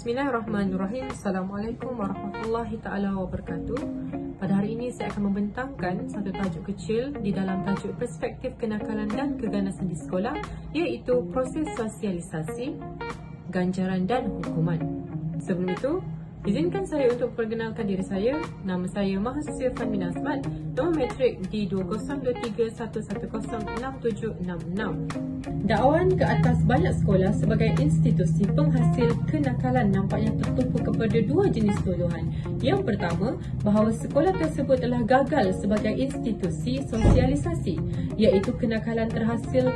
Bismillahirrahmanirrahim. Assalamualaikum warahmatullahi ta'ala wabarakatuh. Pada hari ini saya akan membentangkan satu tajuk kecil di dalam tajuk perspektif kenakalan dan keganasan di sekolah, iaitu proses sosialisasi, ganjaran dan hukuman. Sebelum itu, izinkan saya untuk perkenalkan diri saya. Nama saya Mahasiswa Fanmin Azmat, nombor matrik D20231106766. Dakwan ke atas banyak sekolah sebagai institusi penghasil kenakalan nampaknya tertumpu kepada dua jenis tuduhan. Yang pertama, bahawa sekolah tersebut telah gagal sebagai institusi sosialisasi, iaitu kenakalan terhasil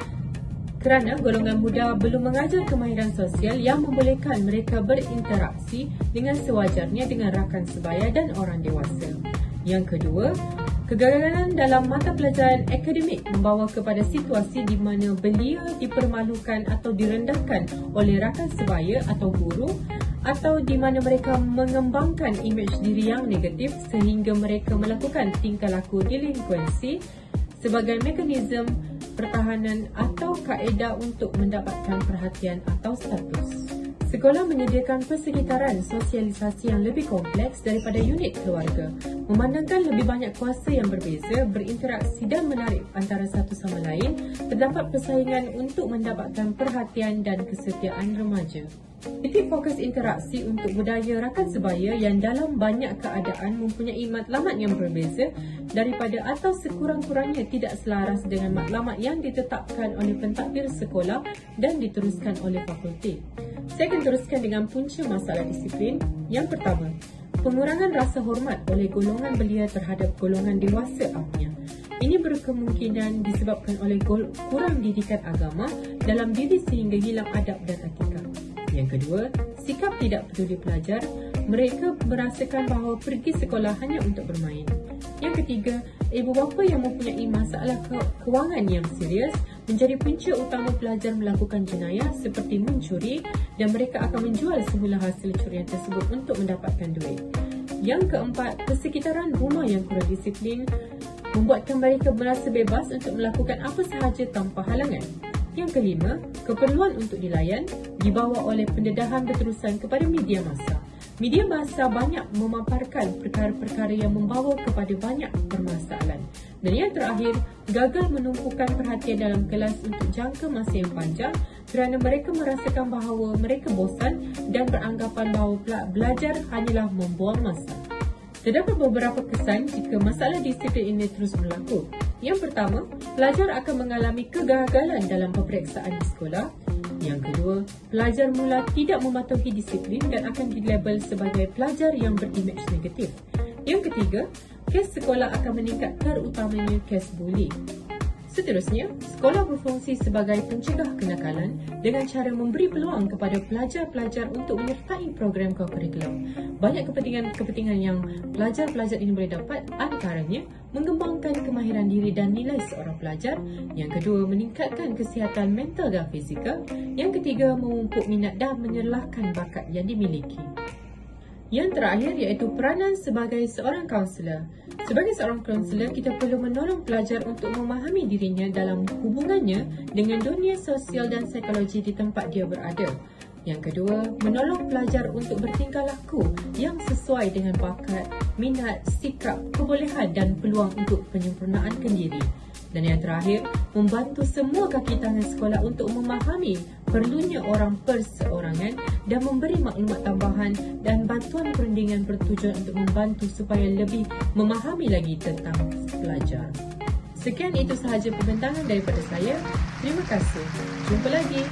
kerana golongan muda belum mengajar kemahiran sosial yang membolehkan mereka berinteraksi dengan sewajarnya dengan rakan sebaya dan orang dewasa. Yang kedua, kegagalan dalam mata pelajaran akademik membawa kepada situasi di mana belia dipermalukan atau direndahkan oleh rakan sebaya atau guru, atau di mana mereka mengembangkan imej diri yang negatif sehingga mereka melakukan tingkah laku delinkuensi sebagai mekanisme pertahanan atau kaedah untuk mendapatkan perhatian atau status. Sekolah menyediakan persekitaran sosialisasi yang lebih kompleks daripada unit keluarga, memandangkan lebih banyak kuasa yang berbeza, berinteraksi dan menarik antara satu sama lain, terdapat persaingan untuk mendapatkan perhatian dan kesetiaan remaja. Titik fokus interaksi untuk budaya rakan sebaya yang dalam banyak keadaan mempunyai matlamat yang berbeza daripada atau sekurang-kurangnya tidak selaras dengan matlamat yang ditetapkan oleh pentadbir sekolah dan diteruskan oleh fakulti. Saya akan teruskan dengan punca masalah disiplin. Yang pertama, pengurangan rasa hormat oleh golongan belia terhadap golongan dewasa apnya. Ini berkemungkinan disebabkan oleh kurang didikan agama dalam diri sehingga hilang adab dan etika. Yang kedua, sikap tidak peduli pelajar. Mereka merasakan bahawa pergi sekolah hanya untuk bermain. Yang ketiga, ibu bapa yang mempunyai masalah kewangan yang serius menjadi punca utama pelajar melakukan jenayah seperti mencuri, dan mereka akan menjual semula hasil curian tersebut untuk mendapatkan duit. Yang keempat, persekitaran rumah yang kurang disiplin membuatkan mereka merasa bebas untuk melakukan apa sahaja tanpa halangan. Yang kelima, keperluan untuk dilayan dibawa oleh pendedahan berterusan kepada media massa. Media massa banyak memaparkan perkara-perkara yang membawa kepada banyak permasalahan. Dan yang terakhir, gagal menumpukan perhatian dalam kelas untuk jangka masa yang panjang kerana mereka merasakan bahawa mereka bosan dan beranggapan bahawa belajar hanyalah membuang masa. Terdapat beberapa kesan jika masalah disiplin ini terus berlaku. Yang pertama, pelajar akan mengalami kegagalan dalam peperiksaan di sekolah. Yang kedua, pelajar mula tidak mematuhi disiplin dan akan dilabel sebagai pelajar yang berimej negatif. Yang ketiga, kes sekolah akan meningkat, terutamanya kes buli. Seterusnya, sekolah berfungsi sebagai pencegah kenakalan dengan cara memberi peluang kepada pelajar-pelajar untuk menyertai program kokurikulum. Banyak kepentingan yang pelajar-pelajar ini boleh dapat, antaranya mengembangkan kemahiran diri dan nilai seorang pelajar. Yang kedua, meningkatkan kesihatan mental dan fizikal. Yang ketiga, memupuk minat dan menyerlahkan bakat yang dimiliki. Yang terakhir iaitu peranan sebagai seorang kaunselor. Sebagai seorang kaunselor, kita perlu menolong pelajar untuk memahami dirinya dalam hubungannya dengan dunia sosial dan psikologi di tempat dia berada. Yang kedua, menolong pelajar untuk bertingkah laku yang sesuai dengan bakat, minat, sikap, kebolehan dan peluang untuk penyempurnaan diri. Dan yang terakhir, membantu semua kaki tangan sekolah untuk memahami perlunya orang perseorangan dan memberi maklumat tambahan dan bantuan perundingan bertujuan untuk membantu supaya lebih memahami lagi tentang pelajar. Sekian itu sahaja pembentangan daripada saya. Terima kasih. Jumpa lagi.